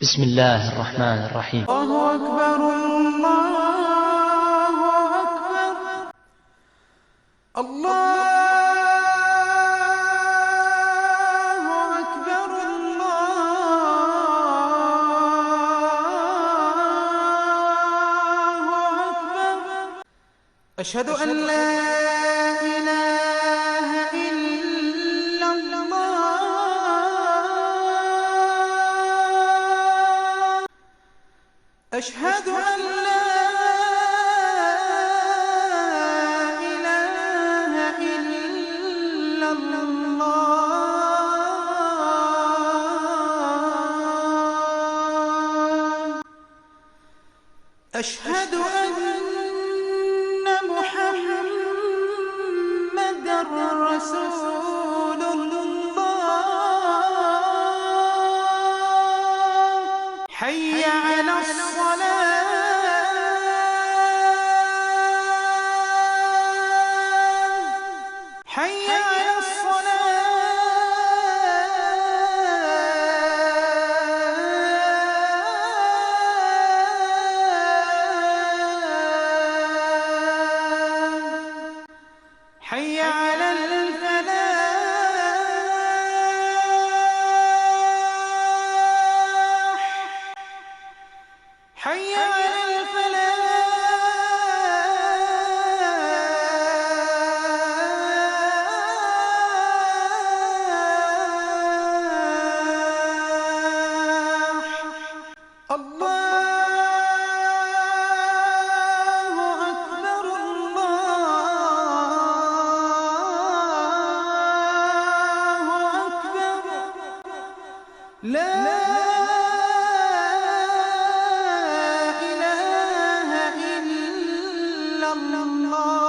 بسم الله الرحمن الرحيم. الله أكبر الله أكبر الله أكبر الله أكبر. أشهد أن لا إله إلا الله. أشهد أن لا إله إلا الله. أشهد أن محمدًا رسول الله. حي على الصلاة. حي على الصلاة. حي على الفلاح. حي على الفلاح. الله أكبر الله أكبر. لا إله إلا الله.